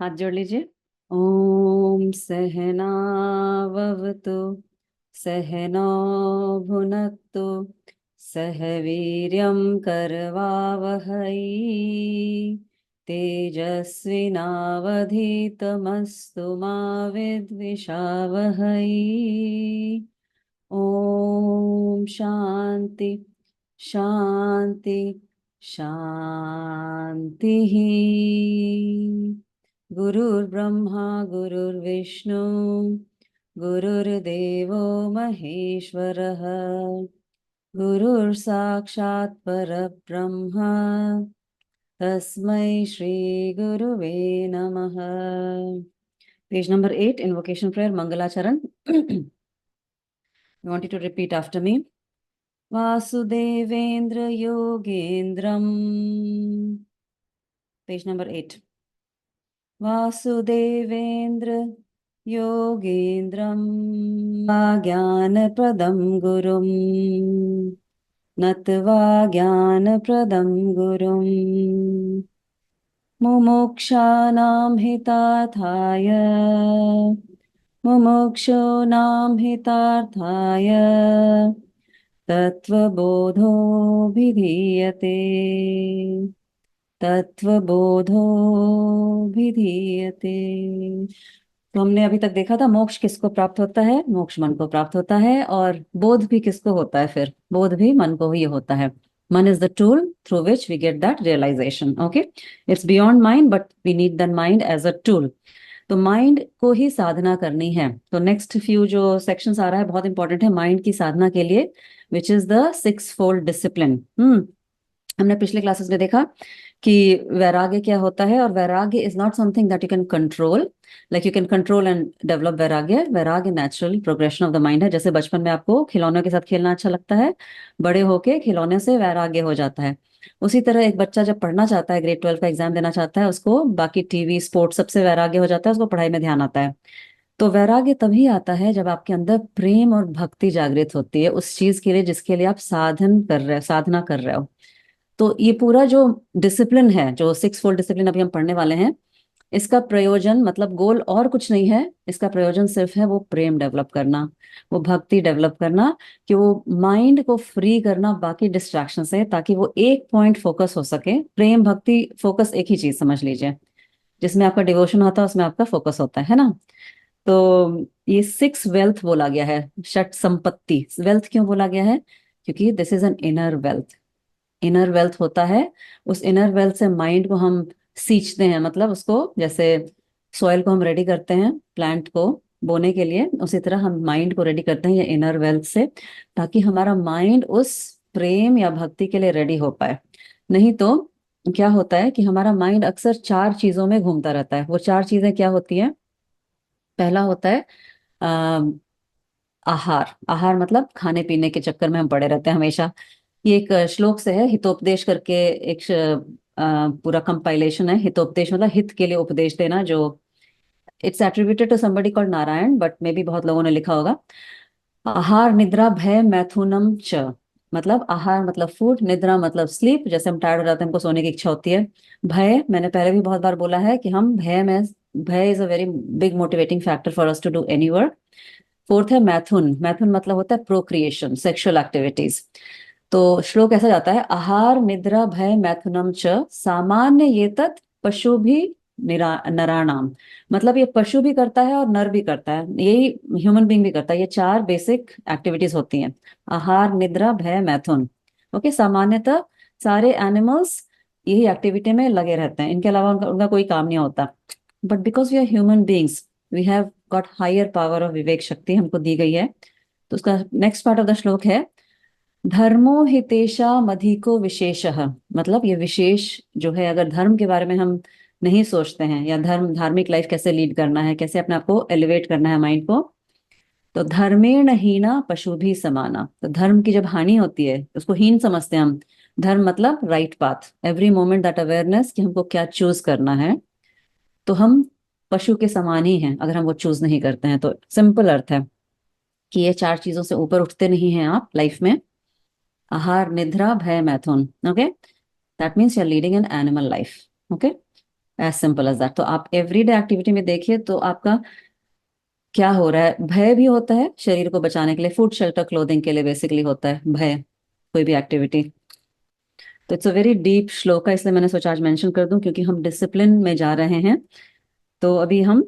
हाथ जोड़ लीजिए। ओम सहनाववतु सहनौ भुनक्तु सह वीर्यं करवावहै तेजस्विनावधीतमस्तु मा विद्विषावहै। ओम शांति शांति शांति। गुरुर्ब्रह्मा गुरुर्विष्णु गुरुर्देवो महेश्वरः गुरुर्साक्षात् परब्रह्म तस्मै श्री गुरुवे नमः। पेज नंबर 8, इन्वोकेशन प्रेयर, मंगलाचरण। I want you to repeat after me. वासुदेवेन्द्र योगेन्द्रम्, पेज नंबर 8। वासुदेवेन्द्र योगेन्द्रम् ज्ञानप्रदं गुरुम् नत्वा ज्ञानप्रदं गुरुम् मुमुक्षाणां हितार्थाय मुमुक्षूणां हितार्थाय तत्त्वबोधोऽभिधीयते तत्त्वबोधोऽभिधीयते। तो हमने अभी तक देखा था मोक्ष किसको प्राप्त होता है, मोक्ष मन को प्राप्त होता है। और बोध भी किसको होता है, फिर बोध भी मन को ही होता है। मन is the tool through which we get that realisation. Okay, it's beyond mind but we need that mind as a tool. तो माइंड को ही साधना करनी है। तो नेक्स्ट फ्यू जो सेक्शंस आ रहा है बहुत इंपॉर्टेंट है माइंड की साधना के लिए, which is the six fold discipline. हमने पिछले क्लासेस में देखा कि वैराग्य क्या होता है, और वैराग्य is not something that you can control, like you can control and develop वैराग्य। वैराग्य natural progression of the mind है। जैसे बचपन में आपको खिलौनों के साथ खेलना अच्छा लगता है, बड़े होके खिलौने से वैराग्य हो जाता है। उसी तरह एक बच्चा जब पढ़ना चाहता है, ग्रेड 12 का एग्जाम देना चाहता है, उसको बाकी टीवी स्पोर्ट्स सबसे वैराग्य हो जाता है, उसको पढ़ाई में ध्यान आता है। तो वैराग्य तभी आता है जब आपके अंदर प्रेम और भक्ति जागृत होती है उस चीज के लिए जिसके लिए आप साधन कर रहे हो, साधना कर रहे हो। तो ये पूरा जो डिसिप्लिन है, जो सिक्स फोल्ड डिसिप्लिन अभी हम पढ़ने वाले हैं, इसका प्रयोजन मतलब गोल और कुछ नहीं है। इसका प्रयोजन सिर्फ है वो प्रेम डेवलप करना, वो भक्ति डेवलप करना, कि वो माइंड को फ्री करना बाकी डिस्ट्रैक्शन से, ताकि वो एक पॉइंट फोकस हो सके। प्रेम भक्ति फोकस एक ही चीज समझ लीजिए। जिसमें आपका डिवोशन होता है उसमें आपका फोकस होता है ना। तो ये सिक्स वेल्थ बोला गया है, षट संपत्ति। वेल्थ क्यों बोला गया है? क्योंकि this is an inner wealth. Inner wealth होता है। उस इनर वेल्थ से माइंड को हम सींचते हैं, मतलब उसको जैसे सॉइल को हम रेडी करते हैं प्लांट को बोने के लिए, उसी तरह हम माइंड को रेडी करते हैं ये इनर वेल्थ से, ताकि हमारा माइंड उस प्रेम या भक्ति के लिए रेडी हो पाए। नहीं तो क्या होता है कि हमारा माइंड अक्सर चार चीजों में घूमता रहता है। वो चार चीजें क्या होती हैं? पहला होता है आहार। आहार मतलब खाने पीने के चक्कर में हम पड़े रहते हैं हमेशा। ये एक श्लोक से है, हितोपदेश करके एक पूरा कंपाइलेशन है। हितोपदेश मतलब हित के लिए उपदेश देना, जो it's attributed to somebody called Narayan, but may be बहुत लोगों ने लिखा होगा। आहार निद्रा भय मैथुनम च। मतलब आहार मतलब फूड, निद्रा मतलब स्लीप, जैसे हम टायर्ड हो जाते हैं हमको सोने की इच्छा होती है। भय, मैंने पहले भी बहुत बार बोला है कि हम भय में, भय is a very big motivating factor for us to do any work. Fourth है मैथुन। मैथुन मतलब होता है प्रोक्रिएशन, सेक्सुअल एक्टिविटीज। तो श्लोक ऐसा जाता है, आहार निद्रा भय मैथुनम च सामान्य ये तत् पशु भी नराणाम। मतलब ये पशु भी करता है और नर भी करता है, यही ह्यूमन बीइंग भी करता है। ये चार बेसिक एक्टिविटीज होती हैं, आहार निद्रा भय मैथुन। ओके, सामान्यतः सारे एनिमल्स यही एक्टिविटी में लगे रहते हैं, इनके अलावा उनका कोई काम नहीं होता। But because we are human beings, we have got higher power of विवेक शक्ति हमको दी गई है। तो उसका नेक्स्ट पार्ट ऑफ द श्लोक है, धर्मो हितेशा मधिको विशेषः। मतलब ये विशेष जो है, अगर धर्म के बारे में हम नहीं सोचते हैं, या धार्मिक लाइफ कैसे लीड करना है, कैसे अपने आप को एलिवेट करना है माइंड को, तो धर्मेण हीना पशु भी समाना। तो धर्म की जब हानि होती है उसको हीन समझते हैं हम। धर्म मतलब right path, every moment that awareness कि हमको क्या चूज करना है। तो हम पशु के समान ही हैं अगर हम वो चूज नहीं करते हैं। तो सिंपल अर्थ है कि ये चार चीजों से ऊपर उठते नहीं हैं आप लाइफ में। आहार निद्रा भय मैथुन। Okay, that means you are leading an animal life. Okay, as simple as that. तो आप एवरीडे एक्टिविटी में देखिए तो आपका क्या हो रहा है, भय भी होता है शरीर को बचाने के लिए, फूड शेल्टर क्लोथिंग के लिए बेसिकली होता है भय, कोई भी एक्टिविटी। तो इट्स अ वेरी डीप श्लोक है, इसलिए मैंने सोचा आज मेंशन कर दूं, क्योंकि हम डिसिप्लिन में जा रहे हैं। तो अभी हम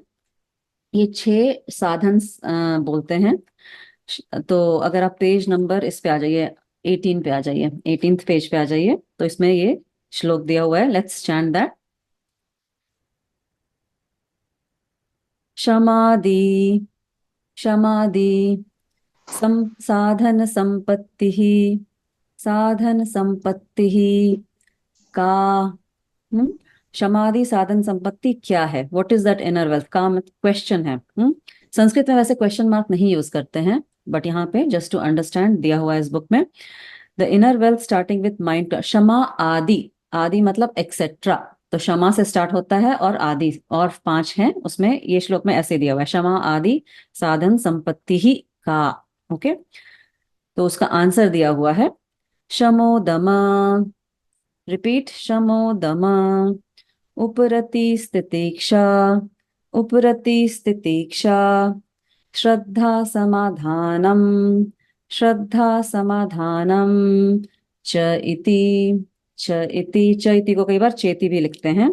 ये 6 साधन बोलते हैं। तो अगर आप पेज नंबर इस पे आ जाइए, 18 पे आ जाइए, 18th पेज पे आ जाइए, तो इसमें ये श्लोक दिया हुआ है। Let's chant that. क्षमादि क्षमादि साधन संपत्ति, साधन संपत्ति का। समाधि साधन संपत्ति क्या है, what is that inner wealth का क्वेश्चन है। संस्कृत में वैसे क्वेश्चन मार्क नहीं यूज करते हैं, बट यहाँ पे जस्ट टू अंडरस्टैंड दिया हुआ है इस बुक में। The inner wealth starting with mind, क्षमा आदि, आदि मतलब एक्सेट्रा, तो क्षमा से स्टार्ट होता है और आदि और 5 हैं उसमें, ये श्लोक में ऐसे दिया हुआ है, क्षमा आदि साधन संपत्ति ही का। ओके, तो उसका आंसर दिया हुआ है शमो दमा, रिपीट, शमो दमा, उपरति स्थितिक्षा, उपरति स्थितिक्षा, श्रद्धा समाधानम, श्रद्धा समाधानम, च इति, च इति, च इति को कई बार चेति भी लिखते हैं।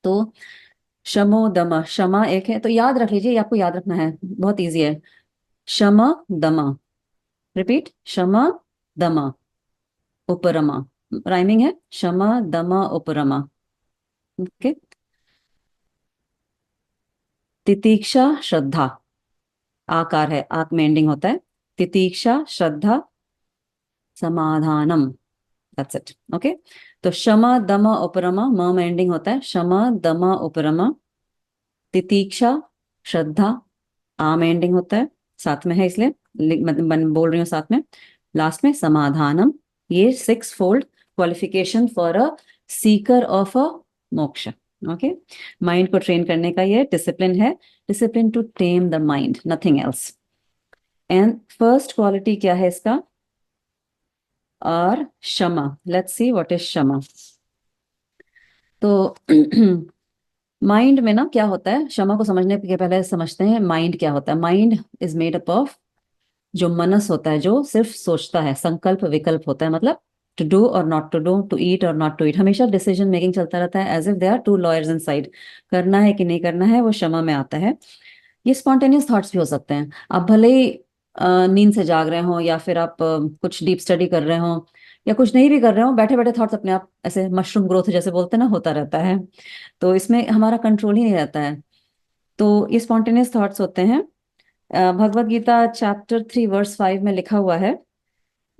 तो शमो दम, क्षमा एक है, तो याद रख लीजिए, ये आपको याद रखना है, बहुत इजी है। शम दमा, रिपीट, शम दमा उपरमा, राइमिंग है, शम दमा उपरमा। ओके, तितीक्षा श्रद्धा, आकार है, आक में एंडिंग होता है, तितीक्षा श्रद्धा समाधानम, दैट्स इट। ओके, तो शम दम उपरमा, म में एंडिंग होता है, शम दम उपरमा, तितीक्षा श्रद्धा, आ में एंडिंग होता है, साथ में है इसलिए मतलब बोल रही हूँ साथ में, लास्ट में समाधानम। ये 6 fold qualification for a seeker of a moksha. Okay, mind को ट्रेन करने का ये डिसिप्लिन है, discipline to tame the mind, nothing else. And first quality क्या है इसका, और क्षमा। लेट्स सी व्हाट इज क्षमा। तो माइंड में ना क्या होता है, क्षमा को समझने के पहले समझते हैं माइंड क्या होता है। Mind is made up of, जो मनस होता है जो सिर्फ सोचता है, संकल्प विकल्प होता है, मतलब टू डू और not to do, to eat और नॉट टू ईट, हमेशा डिसीजन मेकिंग चलता रहता है, as if they are two lawyers inside, करना है कि नहीं करना है, वो क्षमा में आता है। ये स्पॉन्टेनियस थॉट्स भी हो सकते हैं, आप भले ही नींद से जाग रहे हो, या फिर आप कुछ डीप स्टडी कर रहे हो, या कुछ नहीं भी कर रहे हो, बैठे बैठे थॉट्स अपने आप ऐसे मशरूम ग्रोथ जैसे बोलते हैं ना, होता रहता है। तो इसमें हमारा कंट्रोल ही नहीं रहता है, तो ये स्पॉन्टेनियस थॉट्स होते हैं। भगवत गीता चैप्टर 3 वर्स 5 में लिखा हुआ है,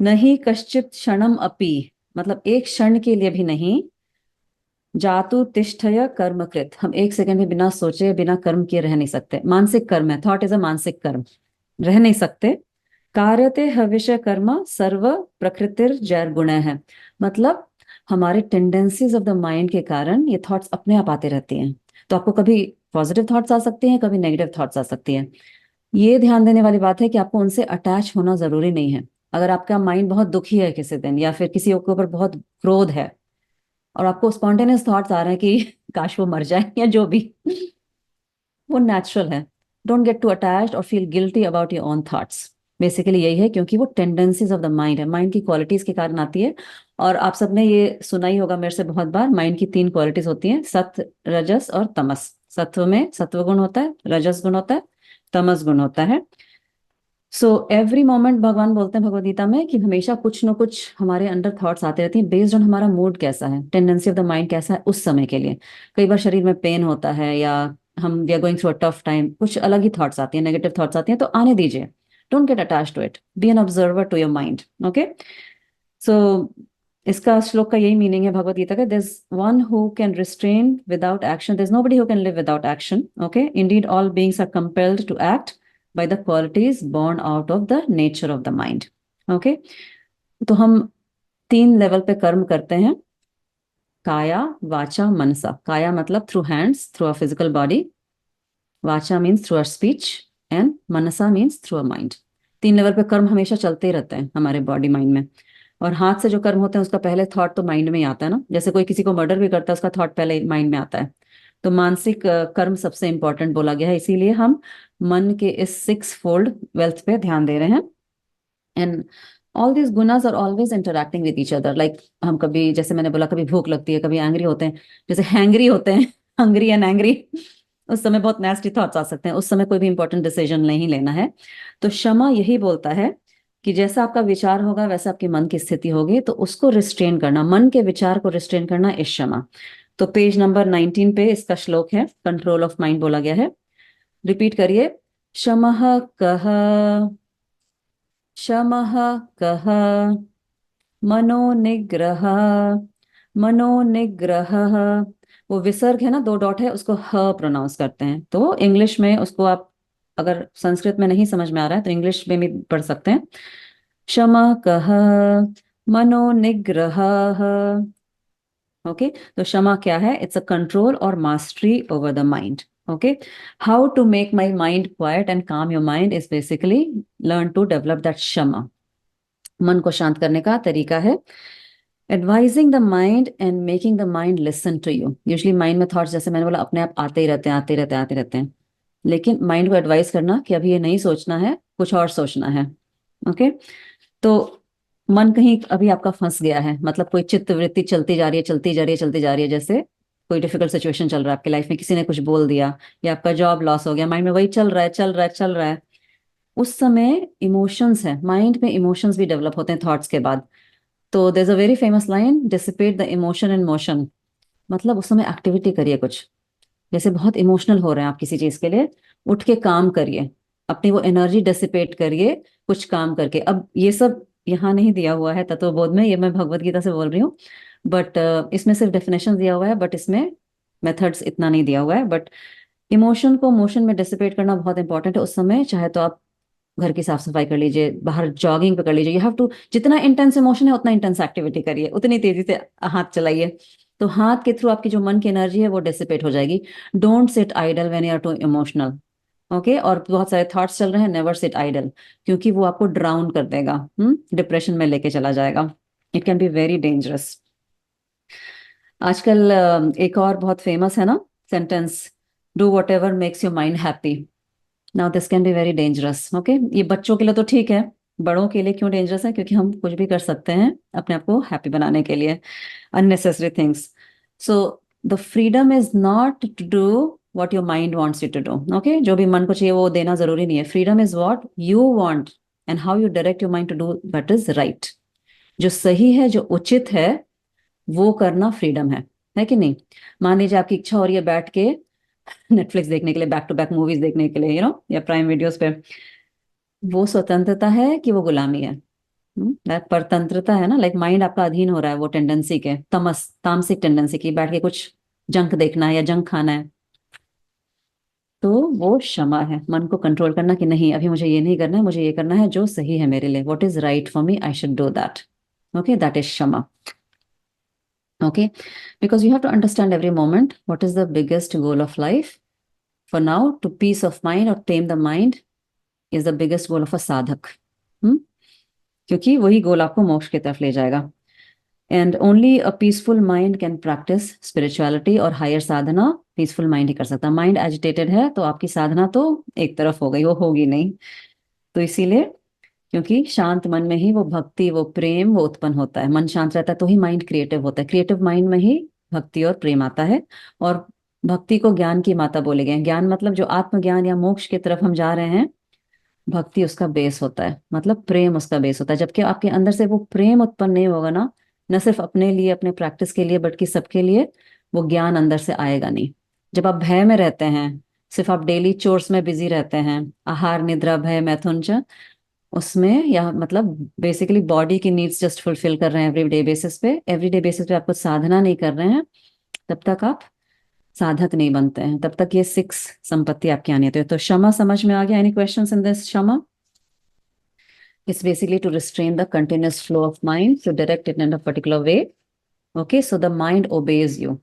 नहीं कश्चित क्षणम अपि, मतलब एक क्षण के लिए भी नहीं, जातु तिष्ठय कर्मकृत, हम एक सेकंड भी बिना सोचे बिना कर्म किए रह नहीं सकते। मानसिक कर्म है, थॉट इज अ मानसिक कर्म, रह नहीं सकते। कार्यते हविष्य कर्म सर्व प्रकृतिर जैर गुण है, मतलब हमारे टेंडेंसीज ऑफ द माइंड के कारण ये थॉट्स अपने आप आते रहती हैं। तो आपको कभी पॉजिटिव थॉट्स आ सकती हैं, कभी नेगेटिव थॉट्स आ सकती हैं। ये ध्यान देने वाली बात है कि आपको उनसे अटैच होना जरूरी नहीं है। अगर आपका माइंड बहुत दुखी है किसी दिन, या फिर किसी के ऊपर बहुत क्रोध है, और आपको स्पॉन्टेनियस थॉट्स आ रहे हैं कि काश वो मर जाए या जो भी, वो नेचुरल है। डोंट गेट टू अटैच्ड और feel guilty about your own thoughts. Basically यही है, क्योंकि वो टेंडेंसीज ऑफ द माइंड है, माइंड की क्वालिटीज के कारण आती है। और आप सबने ये सुना ही होगा मेरे से बहुत बार, माइंड की 3 क्वालिटीज होती हैं, सत्व रजस और तमस। सत्व में सत्व गुण होता है, रजस गुण होता है, तमस गुण होता है। सो एवरी मोमेंट भगवान बोलते हैं भगवद गीता में कि हमेशा कुछ न कुछ हमारे अंदर थॉट्स आते रहती हैं, बेस्ड ऑन हमारा मूड कैसा है, टेंडेंसी ऑफ द माइंड कैसा है उस समय के लिए। कई बार शरीर में पेन होता है, या हम we are going through a tough time, कुछ अलग ही थॉट्स आती हैं, नेगेटिव थॉट्स आती हैं, तो आने दीजिए। Don't get attach to it, be an observer to your mind. Okay, so इसका श्लोक का यही मीनिंग है भगवद गीता का, there is one who can restrain without action, there is nobody who can live without action. Okay, indeed all beings are compelled to act by the qualities born out of the nature of the mind. Okay, तो हम 3 level पे कर्म करते हैं, काया वाचा मनसा। काया मतलब through hands, through a physical body, वाचा means through a speech, and मनसा means through a mind. 3 level पे कर्म हमेशा चलते ही रहते हैं हमारे बॉडी माइंड में। और हाथ से जो कर्म होते हैं उसका पहले थॉट तो माइंड में ही आता है ना, जैसे कोई किसी को मर्डर भी करता है उसका थॉट पहले माइंड में आता है। तो मानसिक कर्म सबसे इंपॉर्टेंट बोला गया है, इसीलिए हम मन के इस 6 फोल्ड वेल्थ पे ध्यान दे रहे हैं। एंड ऑल दीज गुनास are always interacting with each other, like हम कभी, जैसे मैंने बोला, कभी भूख लगती है, कभी एंग्री होते हैं, जैसे हैंग्री होते हैं हंग्री एंड एंग्री, उस समय बहुत नेस्टी थॉट्स आ सकते हैं, उस समय कोई भी इंपॉर्टेंट डिसीजन नहीं लेना है। तो क्षमा यही बोलता है कि जैसा आपका विचार होगा वैसा आपके मन की स्थिति होगी, तो उसको रिस्ट्रेन करना, मन के विचार को रिस्ट्रेन करना इस क्षमा। तो पेज नंबर 19 पे इसका श्लोक है, कंट्रोल ऑफ माइंड बोला गया है। रिपीट करिए, क्षमः कः, क्षमः कः, मनोनिग्रह, मनोनिग्रह। वो विसर्ग है ना, 2 डॉट है, उसको ह प्रोनाउंस करते हैं। तो इंग्लिश में उसको आप, अगर संस्कृत में नहीं समझ में आ रहा है तो इंग्लिश में भी पढ़ सकते हैं, क्षमा कह, मनोनिग्रह। ओके, तो क्षमा क्या है? इट्स अ कंट्रोल और mastery over the mind. Okay, how to make my mind quiet and calm your mind is basically learn to develop that क्षमा। मन को शांत करने का तरीका है advising the mind and making the mind listen to you. Usually mind में thoughts, जैसे मैंने बोला, अपने आप आते ही रहते हैं, आते रहते हैं, आते रहते हैं, लेकिन माइंड को एडवाइस करना कि अभी ये नहीं सोचना है, कुछ और सोचना है। ओके, तो मन कहीं अभी आपका फंस गया है, मतलब कोई चित्त वृत्ति चलती जा रही है, चलती जा रही है, चलती जा रही है, जैसे कोई डिफिकल्ट सिचुएशन चल रहा है आपकी लाइफ में, किसी ने कुछ बोल दिया या आपका जॉब लॉस हो गया, माइंड में वही चल रहा है, चल रहा है, चल रहा है। उस समय इमोशंस है, माइंड में इमोशंस भी डेवलप होते हैं थॉट्स के बाद। तो there is a very famous line, dissipate the emotion in motion. मतलब उस समय एक्टिविटी करिए कुछ, जैसे बहुत इमोशनल हो रहे हैं आप किसी चीज के लिए, उठ के काम करिए, अपनी वो एनर्जी डिसिपेट करिए कुछ काम करके। अब ये सब यहाँ नहीं दिया हुआ है तत्वबोध में, ये मैं भगवत गीता से बोल रही हूँ, बट इसमें सिर्फ डेफिनेशन दिया हुआ है, बट इसमें मेथड्स इतना नहीं दिया हुआ है। बट इमोशन को मोशन में डिसिपेट करना बहुत इंपॉर्टेंट है उस समय। चाहे तो आप घर की साफ सफाई कर लीजिए, बाहर जॉगिंग पे कर लीजिए, यू हैव टू, जितना इंटेंस इमोशन है उतना इंटेंस एक्टिविटी करिए, उतनी तेजी से हाथ चलाइए, तो हाथ के थ्रू आपकी जो मन की एनर्जी है वो डिसिपेट हो जाएगी। Don't sit idle when you are too emotional. Okay, और बहुत सारे थॉट्स चल रहे हैं, नेवर सिट आइडल, क्योंकि वो आपको ड्राउन कर देगा, डिप्रेशन में लेके चला जाएगा। It can be very dangerous. आजकल एक और बहुत फेमस है ना sentence, do what ever makes your mind happy. Now this can be very dangerous. Okay, ये बच्चों के लिए तो ठीक है, बड़ों के लिए क्यों डेंजरस है? क्योंकि हम कुछ भी कर सकते हैं अपने आप को हैप्पी बनाने के लिए, unnecessary things. So the freedom is not to do what your mind wants you to do. Okay, जो भी मन को चाहिए वो देना जरूरी नहीं है। Freedom is what you want and how you direct your mind to do what is right. जो सही है, जो उचित है, वो करना फ्रीडम है कि नहीं? मान लीजिए आपकी इच्छा हो रही है बैठ के नेटफ्लिक्स देखने के लिए, बैक टू बैक मूवीज देखने के लिए, या प्राइम वीडियोस पे, वो स्वतंत्रता है कि वो गुलामी है? परतंत्रता है ना, लाइक माइंड आपका अधीन हो रहा है वो टेंडेंसी के, तामसिक टेंडेंसी की, बैठ के कुछ जंक देखना है या जंक खाना है। तो वो क्षमा है, मन को कंट्रोल करना कि नहीं, अभी मुझे ये नहीं करना है, मुझे ये करना है जो सही है मेरे लिए, what is right for me, I should do that. Okay, that is क्षमा। Okay, because you have to understand every moment what is the biggest goal of life. For now, to peace of mind और tame the mind is the biggest goal of a साधक। क्योंकि वही गोल आपको मोक्ष की तरफ ले जाएगा। And only a peaceful mind can practice spirituality, और हायर साधना पीसफुल माइंड ही कर सकता है। माइंड एजिटेटेड है तो आपकी साधना तो एक तरफ हो गई, वो होगी नहीं। तो इसीलिए, क्योंकि शांत मन में ही वो भक्ति, वो प्रेम, वो उत्पन्न होता है। मन शांत रहता है तो ही माइंड क्रिएटिव होता है, क्रिएटिव माइंड में ही भक्ति और प्रेम आता है। और भक्ति को ज्ञान की माता बोले गए हैं। ज्ञान मतलब जो आत्मज्ञान या मोक्ष की तरफ हम जा रहे हैं, भक्ति उसका बेस होता है, मतलब प्रेम उसका बेस होता है। जबकि आपके अंदर से वो प्रेम उत्पन्न नहीं होगा ना, न सिर्फ अपने लिए, अपने प्रैक्टिस के लिए, बल्कि सबके लिए, वो ज्ञान अंदर से आएगा नहीं। जब आप भय में रहते हैं, सिर्फ आप डेली चोर्स में बिजी रहते हैं, आहार निद्रा भय मैथुन च, उसमें, या मतलब बेसिकली बॉडी की नीड्स जस्ट फुलफिल कर रहे हैं एवरीडे बेसिस पे आप कुछ साधना नहीं कर रहे हैं, तब तक आप साधक नहीं बनते हैं, तब तक ये 6 संपत्ति आपकी आनी होती है। तो क्षमा समझ में आ गया? एनी क्वेश्चंस इन दिस क्षमा? It's basically to restrain the continuous flow of mind, to direct it in a particular way. Okay, so the mind obeys you.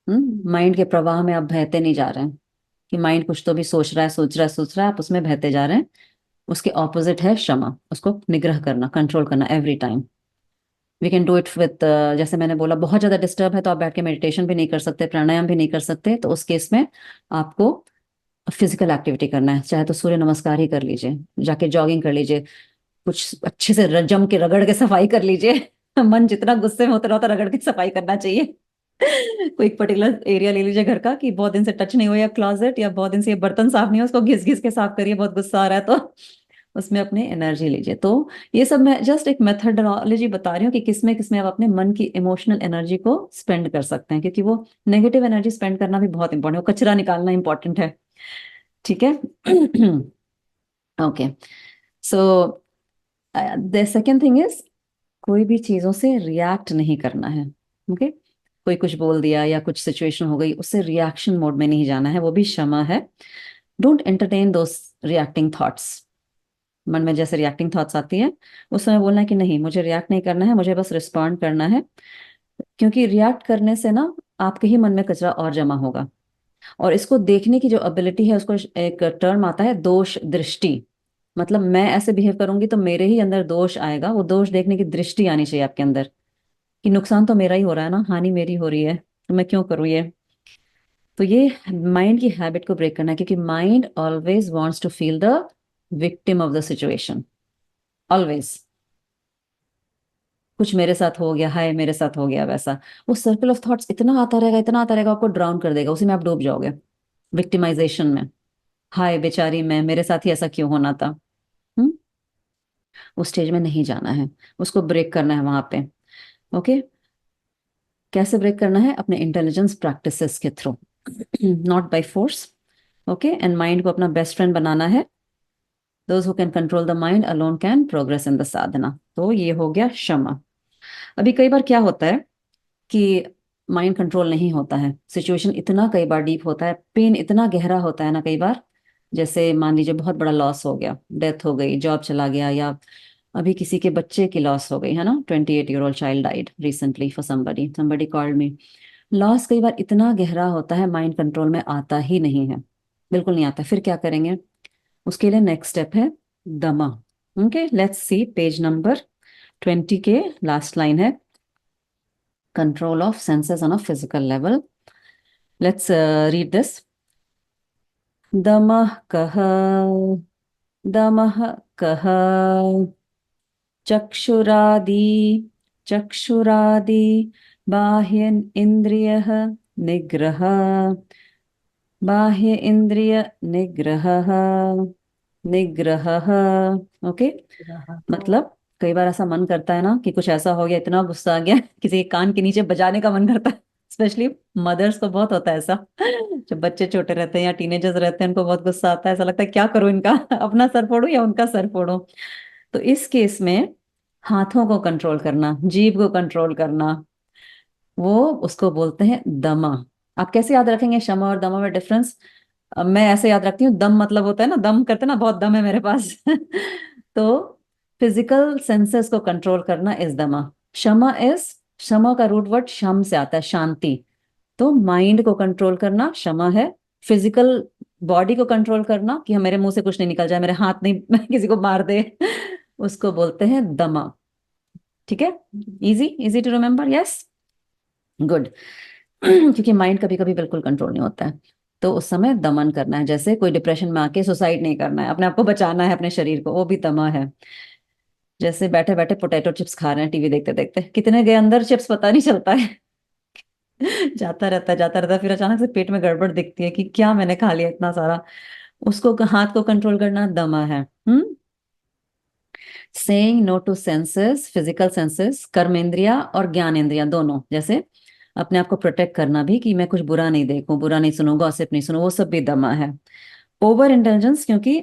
Mind के प्रवाह में आप बहते नहीं जा रहे हैं कि माइंड कुछ तो भी सोच रहा है, सोच रहा है, सोच रहा है, आप उसमें बहते जा रहे हैं। उसके ऑपोजिट है क्षमा, उसको निग्रह करना, कंट्रोल करना every time. We can do it with, जैसे मैंने बोला बहुत ज़्यादा डिस्टर्ब है तो आप बैठ के मेडिटेशन भी नहीं कर सकते, प्राणायाम भी नहीं कर सकते, तो उस केस में आपको फिजिकल एक्टिविटी करना है। चाहे तो सूर्य नमस्कार ही कर लीजिए, जाके जॉगिंग कर लीजिए, कुछ अच्छे से जम के रगड़ के सफाई कर लीजिए। मन जितना गुस्से में होता रहा रगड़ के सफाई करना चाहिए। कोई एक पर्टिकुलर एरिया ले लीजिए घर का कि बहुत दिन से टच नहीं हुआ, या क्लोजेट, या बहुत दिन से ये बर्तन साफ नहीं हुआ, उसको घिस घिस के साफ करिए, बहुत गुस्सा आ रहा है तो उसमें अपनी एनर्जी लीजिए। तो ये सब मैं जस्ट एक मेथडोलॉजी बता रही हूँ कि किसमें किसमें आप अपने मन की इमोशनल एनर्जी को स्पेंड कर सकते हैं, क्योंकि वो नेगेटिव एनर्जी स्पेंड करना भी बहुत इंपॉर्टेंट है, वो कचरा निकालना इंपॉर्टेंट है। ठीक है। Okay, so the second thing is, कोई भी चीजों से रिएक्ट नहीं करना है। ओके, कोई कुछ बोल दिया या कुछ सिचुएशन हो गई, उससे रिएक्शन मोड में नहीं जाना है, वो भी क्षमा है। Don't entertain those reacting thoughts. मन में जैसे रिएक्टिंग थॉट्स आती है, उस समय बोलना है कि नहीं, मुझे रिएक्ट नहीं करना है, मुझे बस रिस्पॉन्ड करना है। क्योंकि रिएक्ट करने से ना आपके ही मन में कचरा और जमा होगा। और इसको देखने की जो एबिलिटी है, उसको एक टर्म आता है दोष दृष्टि। मतलब मैं ऐसे बिहेव करूंगी तो मेरे ही अंदर दोष आएगा, वो दोष देखने की दृष्टि आनी चाहिए आपके अंदर, कि नुकसान तो मेरा ही हो रहा है ना, हानि मेरी हो रही है, तो मैं क्यों करूँ ये। तो ये माइंड की हैबिट को ब्रेक करना है, क्योंकि mind always wants to feel the victim of the situation, always. कुछ मेरे साथ हो गया, हाय मेरे साथ हो गया, वैसा वो सर्कल ऑफ थॉट्स इतना आता रहेगा, इतना आता रहेगा, आपको ड्राउन कर देगा, उसी में आप डूब जाओगे, विक्टिमाइजेशन में। हाय बेचारी मैं, मेरे साथ ही ऐसा क्यों होना था। हम्म, उस स्टेज में नहीं जाना है, उसको ब्रेक करना है वहां पे। ओके, कैसे ब्रेक करना है? अपने इंटेलिजेंस प्रैक्टिसेस के through, not by force. Okay, and mind को अपना बेस्ट फ्रेंड बनाना है। Those who can control the mind alone can progress in the साधना। तो ये हो गया क्षमा। अभी कई बार क्या होता है कि माइंड कंट्रोल नहीं होता है, सिचुएशन इतना कई बार डीप होता है, पेन इतना गहरा होता है ना कई बार, जैसे मान लीजिए बहुत बड़ा लॉस हो गया, डेथ हो गई, जॉब चला गया, या अभी किसी के बच्चे की लॉस हो गई है ना, 28-year-old child died recently for somebody called me. Loss कई बार इतना गहरा होता है, माइंड कंट्रोल में आता ही नहीं है, बिल्कुल नहीं आता। फिर क्या करेंगे? उसके लिए नेक्स्ट स्टेप है दमा। Okay, let's see page number 20 के लास्ट लाइन है, control of senses on a physical level. Let's read this. Damah kaha, damah kaha, चक्षुरादि, चक्षुरादि, बाह्य इंद्रियः निग्रह, बाह्य इंद्रिय निग्रह, निग्रह। ओके, मतलब कई बार ऐसा मन करता है ना कि कुछ ऐसा हो गया, इतना गुस्सा आ गया, किसी के कान के नीचे बजाने का मन करता है। स्पेशली मदर्स को बहुत होता है ऐसा, जब बच्चे छोटे रहते हैं या टीनेजर्स रहते हैं, उनको बहुत गुस्सा आता है, ऐसा लगता है क्या करूं इनका, अपना सर फोड़ूं या उनका सर फोड़ूं। तो इस केस में हाथों को कंट्रोल करना, जीभ को कंट्रोल करना, वो उसको बोलते हैं दमा। आप कैसे याद रखेंगे क्षमा और दमा में डिफरेंस? मैं ऐसे याद रखती हूँ, दम मतलब होता है ना, दम करते ना, बहुत दम है मेरे पास। तो फिजिकल सेंसेस को कंट्रोल करना इज दमा। क्षमा इज, क्षमा का रूट वर्ड शम से आता है, शांति। तो माइंड को कंट्रोल करना क्षमा है। फिजिकल बॉडी को कंट्रोल करना कि मेरे मुंह से कुछ नहीं निकल जाए, मेरे हाथ नहीं किसी को मार दे, उसको बोलते हैं दमा। ठीक है, easy easy to remember, yes, good. क्योंकि माइंड कभी कभी बिल्कुल कंट्रोल नहीं होता है, तो उस समय दमन करना है। जैसे कोई डिप्रेशन में आके सुसाइड नहीं करना है, अपने आप को बचाना है, अपने शरीर को, वो भी दमा है। जैसे बैठे बैठे पोटैटो चिप्स खा रहे हैं टीवी देखते देखते, कितने गए अंदर चिप्स पता नहीं चलता है। जाता रहता है, जाता रहता है, फिर अचानक से पेट में गड़बड़ दिखती है कि क्या मैंने खा लिया इतना सारा। उसको हाथ को कंट्रोल करना दमा है। Saying no to senses, physical senses, कर्मेंद्रिया और ज्ञानेंद्रिया दोनों, जैसे अपने आप को प्रोटेक्ट करना भी, कि मैं कुछ बुरा नहीं देखूं, बुरा नहीं सुनूं, गॉसिप नहीं सुनूं, वो सब भी दमा है। ओवर इंटेलिजेंस, क्योंकि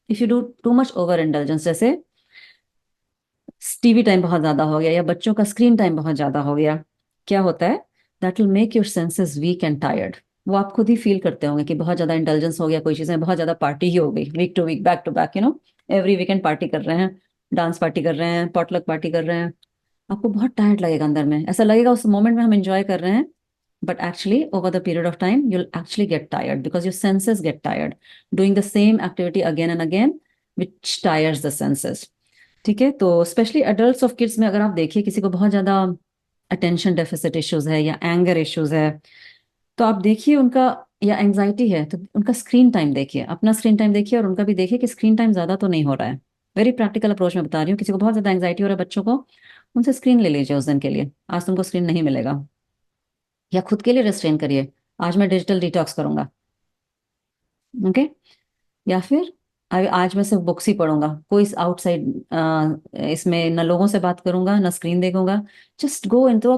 if you do too much over intelligence, जैसे टीवी टाइम बहुत ज्यादा हो गया या बच्चों का स्क्रीन टाइम बहुत ज्यादा हो गया, क्या होता है? That will make your senses weak and tired. वो आप खुद ही फील करते होंगे कि बहुत ज्यादा इंटेलिजेंस हो गया, कोई चीजें बहुत ज्यादा पार्टी ही हो गई, week to week, back to back, every weekend party कर रहे हैं, डांस पार्टी कर रहे हैं, पॉटलक पार्टी कर रहे हैं। आपको बहुत टायर्ड लगेगा अंदर में, ऐसा लगेगा उस मोमेंट में हम एंजॉय कर रहे हैं, but actually over the period of time you'll actually get tired because your senses get tired doing the same activity again and again, which tires the senses. ठीक है, तो स्पेशली एडल्ट्स ऑफ किड्स में अगर आप देखिए किसी को बहुत ज्यादा अटेंशन डेफिसिट इश्यूज है या एंगर इश्यूज है, तो आप देखिए उनका, या एंजाइटी है तो उनका स्क्रीन टाइम देखिए, अपना स्क्रीन टाइम देखिए और उनका भी देखिए कि स्क्रीन टाइम ज्यादा तो नहीं हो रहा है। वेरी प्रैक्टिकल अप्रोच में बता रही हूँ, किसी को बहुत ज्यादा एंजाइटी हो रहा है बच्चों को, उनसे स्क्रीन ले लीजिए उस दिन के लिए, आज तुमको स्क्रीन नहीं मिलेगा। या खुद के लिए रिस्ट्रेन करिए, आज मैं डिजिटल डिटॉक्स करूंगा। ओके। या फिर आज मैं सिर्फ बुक्स ही पढ़ूंगा, कोई आउटसाइड इसमें न लोगों से बात करूंगा न स्क्रीन देखूंगा। Just go into a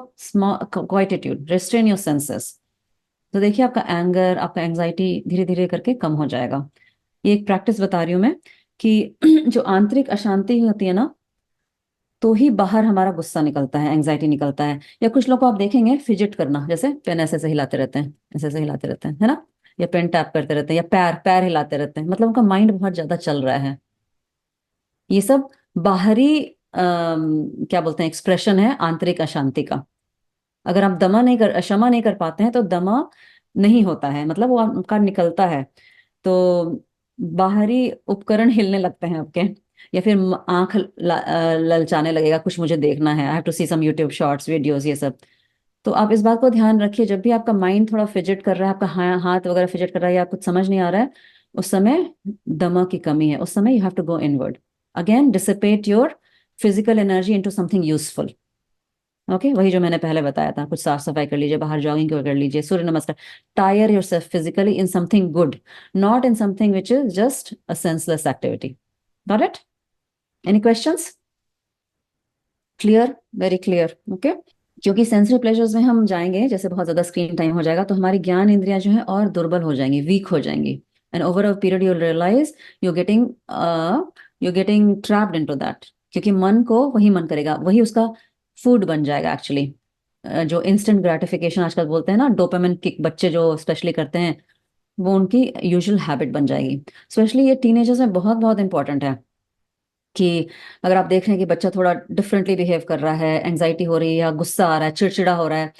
quietude, restrain your senses. तो देखिए आपका एंगर, आपका एंजाइटी धीरे धीरे करके कम हो जाएगा। ये एक प्रैक्टिस बता रही हूँ मैं कि जो आंतरिक अशांति होती है ना, तो ही बाहर हमारा गुस्सा निकलता है, एंजाइटी निकलता है। या कुछ लोग को आप देखेंगे फिजिट करना, जैसे पेन ऐसे ऐसे हिलाते रहते हैं, ऐसे ऐसे हिलाते रहते हैं, है ना, या पेन टैप करते रहते हैं, या पैर पैर हिलाते रहते हैं, मतलब उनका माइंड बहुत ज्यादा चल रहा है। ये सब बाहरी क्या बोलते हैं, एक्सप्रेशन है आंतरिक अशांति का। अगर आप क्षमा नहीं कर पाते हैं तो दमा नहीं होता है, मतलब वो आपका निकलता है, तो बाहरी उपकरण हिलने लगते हैं आपके, या फिर ललचाने लगेगा, कुछ मुझे देखना है, I have to see some YouTube shorts videos, ये सब। तो आप इस बात को ध्यान रखिए, जब भी आपका माइंड थोड़ा फिजिट कर रहा है, आपका हाथ वगैरह फिजिट कर रहा है या कुछ समझ नहीं आ रहा है, उस समय दमा की कमी है, उस समय you have to go inward, again dissipate your physical energy into something useful. Okay, वही जो मैंने पहले बताया था, कुछ साफ सफाई कर लीजिए, बाहर जॉगिंग कर लीजिए, सूर्य नमस्कार। Tyre yourself physically in something good, not in something which is just a senseless activity. Got it? Any questions? Clear, very clear. Okay. क्योंकि सेंसरी प्लेजर्स में हम जाएंगे, जैसे बहुत ज्यादा स्क्रीन टाइम हो जाएगा तो हमारी ज्ञान इंद्रियां जो है और दुर्बल हो जाएंगी, वीक हो जाएंगी, and over a period you realise you getting trapped into that, क्योंकि मन को वही मन करेगा, वही उसका फूड बन जाएगा एक्चुअली। जो इंस्टेंट ग्रेटिफिकेशन आजकल बोलते हैं ना, डोपामिन किक बच्चे जो स्पेशली करते हैं, वो उनकी यूजुअल हैबिट बन जाएगी। स्पेशली ये टीनेजर्स में बहुत बहुत इंपॉर्टेंट है कि अगर आप देख रहे हैं कि बच्चा थोड़ा डिफरेंटली बिहेव कर रहा है, एंजाइटी हो रही है या गुस्सा आ रहा है, चिड़चिड़ा हो रहा है,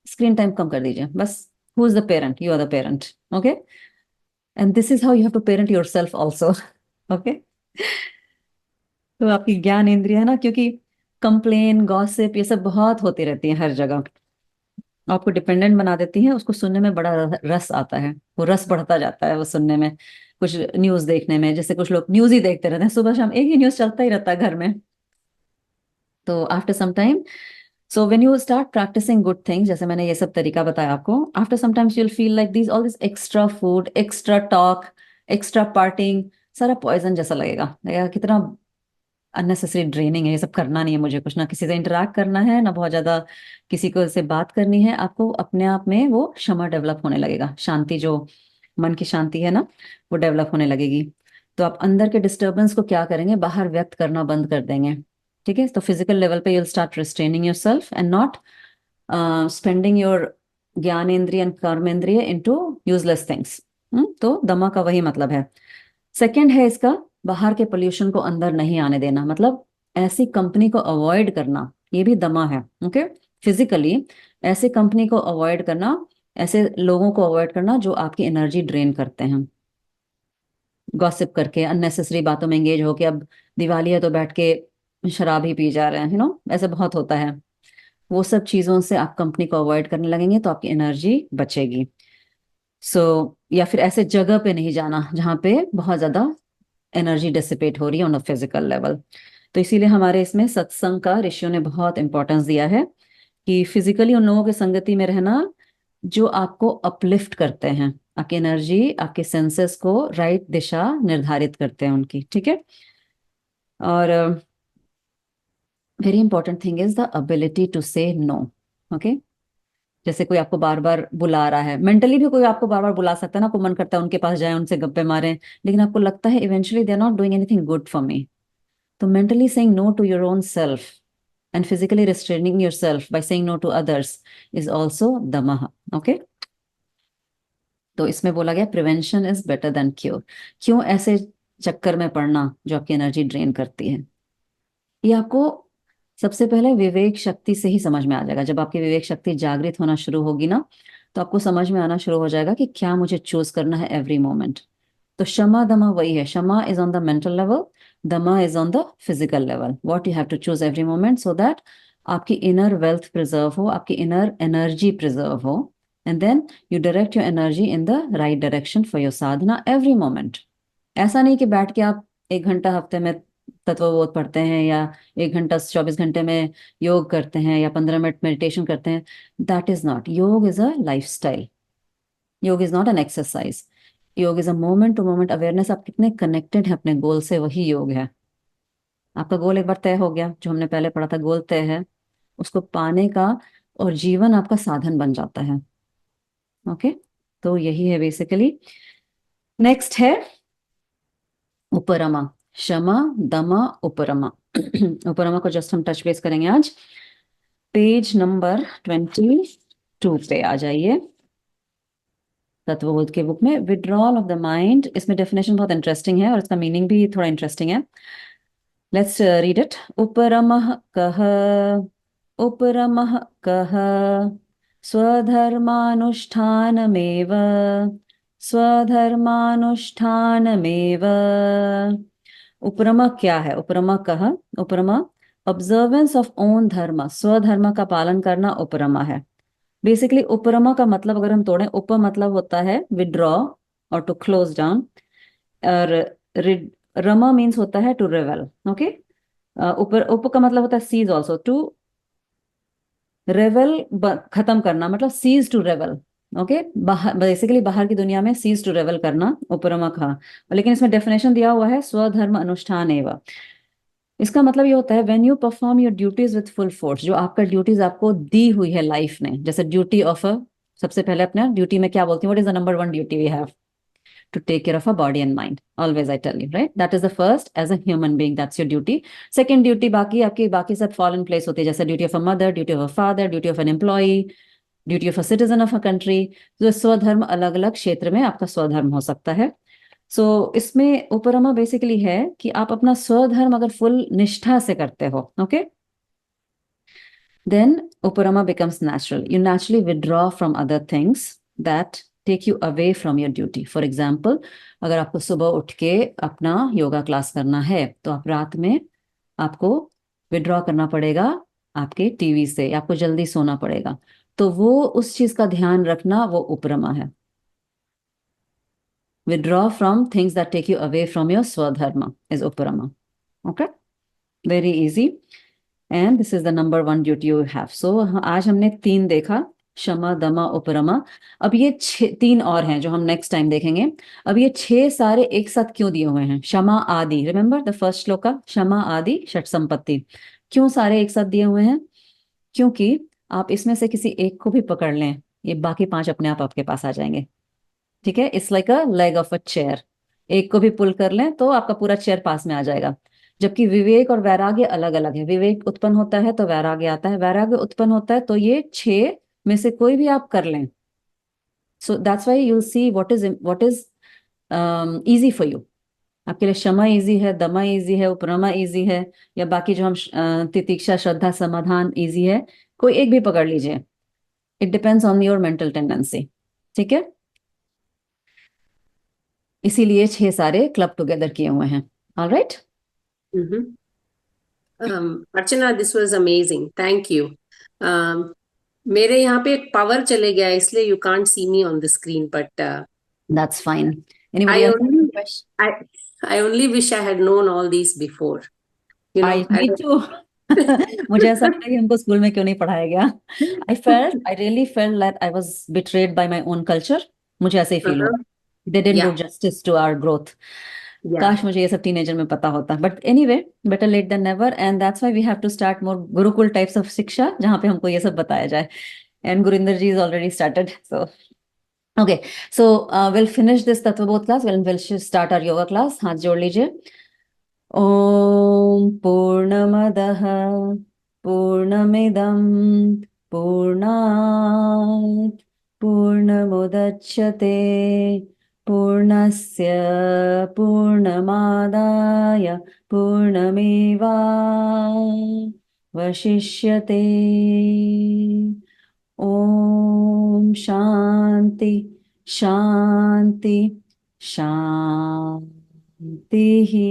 स्क्रीन टाइम कम कर दीजिए बस। Who is the parent? You are the parent. Okay, and this is how you have to parent yourself also. Okay. तो आपकी ज्ञान इंद्रिय है ना, क्योंकि कंप्लेन गॉसिप ये सब बहुत होती रहती है हर जगह, आपको डिपेंडेंट बना देती है, उसको सुनने में बड़ा रस आता है, वो रस बढ़ता जाता है वो सुनने में। कुछ न्यूज देखने में, जैसे कुछ लोग न्यूज ही देखते रहते हैं, सुबह शाम एक ही न्यूज चलता ही रहता है घर में। तो after some time, so when you start practising good things, जैसे मैंने ये सब तरीका बताया आपको, after some times you will feel like this all this extra food, extra talk, extra parting, सारा पॉइजन जैसा लगेगा, लगेगा कितना अननेसेसरी ड्रेनिंग है, ये सब करना नहीं है मुझे, कुछ ना किसी से इंटरेक्ट करना है ना बहुत ज्यादा किसी को से बात करनी है। आपको अपने आप में वो क्षमा डेवलप होने लगेगा, शांति जो मन की शांति है ना, वो डेवलप होने लगेगी। तो आप अंदर के डिस्टरबेंस को क्या करेंगे, बाहर व्यक्त करना बंद कर देंगे। ठीक है, तो फिजिकल लेवल पे you will start restraining yourself and not spending your ज्ञानेन्द्रिय एंड कर्मेंद्रिय इनटू यूजलेस थिंग्स। तो दमा का वही मतलब है। सेकंड है इसका, बाहर के पोल्यूशन को अंदर नहीं आने देना, मतलब ऐसी कंपनी को अवॉइड करना, ये भी दमा है। ओके, फिजिकली ऐसे कंपनी को अवॉइड करना, ऐसे लोगों को अवॉइड करना जो आपकी एनर्जी ड्रेन करते हैं, गॉसिप करके अननेसेसरी बातों में एंगेज होके, अब दिवाली है तो बैठ के शराब ही पी जा रहे हैं, ऐसे बहुत होता है। वो सब चीजों से आप कंपनी को अवॉइड करने लगेंगे तो आपकी एनर्जी बचेगी। सो या फिर ऐसे जगह पे नहीं जाना जहाँ पे बहुत ज्यादा एनर्जी डिसिपेट हो रही है ऑन अ फिजिकल लेवल। तो इसीलिए हमारे इसमें सत्संग का ऋषियों ने बहुत इंपॉर्टेंस दिया है कि फिजिकली उन लोगों की संगति में रहना जो आपको अपलिफ्ट करते हैं, आपकी एनर्जी, आपके सेंसेस को राइट दिशा निर्धारित करते हैं उनकी। ठीक है, और very important thing is the ability to say no. Okay, जैसे कोई आपको बार बार बुला रहा है, मेंटली भी कोई आपको बार बार बुला सकता है ना, आपको मन करता है उनके पास जाए, उनसे गप्पे मारें, लेकिन आपको लगता है eventually they are not doing anything good for me. तो mentally saying no to your own self and physically restraining yourself by saying no to others is also damaha. Okay, तो इसमें बोला गया prevention is better than cure. क्यों ऐसे चक्कर में पड़ना जो आपकी एनर्जी ड्रेन करती है, ये आपको सबसे पहले विवेक शक्ति से ही समझ में आ जाएगा। जब आपकी विवेक शक्ति जागृत होना शुरू होगी ना, तो आपको समझ में आना शुरू हो जाएगा कि क्या मुझे चूज करना है एवरी मोमेंट। तो क्षमा दमा वही है, क्षमा is on the mental level, Dama is on the physical level. What you have to choose every moment so that आपकी inner wealth preserve हो, आपकी inner energy preserve हो, and then you direct your energy in the right direction for your sadhana every moment. ऐसा नहीं कि बैठ के आप 1 घंटा हफ्ते में तत्वबोध पढ़ते हैं या 1 घंटा 24 घंटे में योग करते हैं या 15 मिनट मेडिटेशन करते हैं. That is not yoga. Is a lifestyle. Yoga is not an exercise. Yoga is a moment to moment awareness. आप कितने कनेक्टेड हैं अपने गोल से, वही योग है. आपका गोल एक बार तय हो गया, जो हमने पहले पढ़ा था, गोल तय है, उसको पाने का और जीवन आपका साधन बन जाता है. ओके, तो यही है बेसिकली. नेक्स्ट है उपरमा. शमा, दमा, उपरमा. उपरमा को जस्ट हम टच बेस करेंगे आज. पेज नंबर 22 पे आ जाइए तत्वबोध के बुक में. Withdrawal of the mind. इसमें डेफिनेशन बहुत इंटरेस्टिंग है और इसका मीनिंग भी थोड़ा इंटरेस्टिंग है. Let's read it. उपरमः कः. उपरमः कः. स्वधर्मानुष्ठानमेव. स्वधर्मानुष्ठानमेव. उपरमा क्या है? उपरमा कह. उपरमा ऑब्जर्वेंस ऑफ ओन धर्म. स्वधर्म का पालन करना उपरमा है. बेसिकली उपरमा का मतलब अगर हम तोड़ें, उप मतलब होता है विड्रॉ और टू क्लोज डाउन, और रमा मीन्स होता है टू रेवल. ओके, ऊपर उप का मतलब होता है सीज ऑल्सो, टू रेवल, खत्म करना, मतलब सीज टू रेवल. ओके, बाहर, बेसिकली बाहर की दुनिया में सीज टू रेवल करना उपरमा का. लेकिन इसमें डेफिनेशन दिया हुआ है स्वधर्म अनुष्ठान एवं. इसका मतलब ये होता है when you perform your duties with full force. जो आपका ड्यूटीज आपको दी हुई है लाइफ ने, जैसे ड्यूटी ऑफ अ, सबसे पहले अपने ड्यूटी में क्या बोलती हैं, what is the number one duty we have? To take care of our body and mind. Always I tell you, right? That is the first, as a human being, that's your duty. Second duty बाकी आपकी, बाकी सब fall in place होती है, जैसे duty of a mother, duty of a father, duty of an employee, duty of a citizen of a country. तो स्वधर्म अलग अलग क्षेत्र में आपका स्वधर्म हो सकता है. इसमें उपरमा बेसिकली है कि आप अपना स्वधर्म अगर फुल निष्ठा से करते हो, okay, then uparama becomes natural. You naturally withdraw from other things that take you away from your duty. For example, अगर आपको सुबह उठ के अपना योगा क्लास करना है तो आप रात में आपको विड्रॉ करना पड़ेगा आपके टीवी से, आपको जल्दी सोना पड़ेगा. तो वो उस चीज का ध्यान रखना, वो उपरमा है. Withdraw from things that take you away from your swadharma is uparama. Okay, very easy. And this is the number one duty you have. So आज हमने 3 देखा, शमा, दमा, उपरमा. अब ये 3 और हैं जो हम नेक्स्ट टाइम देखेंगे. अब ये 6 सारे एक साथ क्यों दिए हुए हैं? शमा आदि, रिमेंबर द फर्स्ट श्लोका, शमा आदि षट संपत्ति. क्यों सारे एक साथ दिए हुए हैं? क्योंकि आप इसमें से किसी एक को भी पकड़ लें, ये बाकी 5 अपने आप आपके पास आ जाएंगे. ठीक है, it's like a leg of a chair. एक को भी पुल कर लें तो आपका पूरा चेयर पास में आ जाएगा. जबकि विवेक और वैराग्य अलग अलग है. विवेक उत्पन्न होता है तो वैराग्य आता है, वैराग्य उत्पन्न होता है तो ये 6 में से कोई भी आप कर लें. So that's why you see what is easy for you. आपके लिए क्षमा इजी है, दमा इजी है, उपरमा इजी है, या बाकी जो हम तितिक्षा, श्रद्धा, समाधान इजी है. कोई एक भी पकड़ लीजिए. It depends on your mental tendency. ठीक है, इसीलिए 6 सारे क्लब टुगेदर किए हुए हैं. Alright. Archana, this was amazing, thank you. मेरे यहाँ पे एक पावर चले गया इसलिए you can't see me on the screen, but that's fine. Anybody I else have only question? I I only wish I had known all these before. You know, I me too. मुझे ऐसा लगा कि हमको school में क्यों नहीं पढ़ाया गया. I really felt that I was betrayed by my own culture. मुझे ऐसे ही फील हुआ. uh-huh. They didn't do Yeah, justice to our growth. yeah. काश मुझे ये सब टीनेजर में पता होता. But anyway, better late than never. And that's why we have to start more gurukul types of शिक्षा, जहाँ पे हमको ये सब बताया जाए. And Gurinder ji is already started. So okay, so we'll finish this Tattvabodh class. We'll start our yoga class. हाथ जोड़ लीजिए. ॐ पूर्णमदः पूर्णमिदं पूर्णात् पूर्णमुदच्यते पूर्णस्य पूर्णमादाय पूर्णमेवावशिष्यते. ॐ शान्ति शान्ति शान्ति. देहि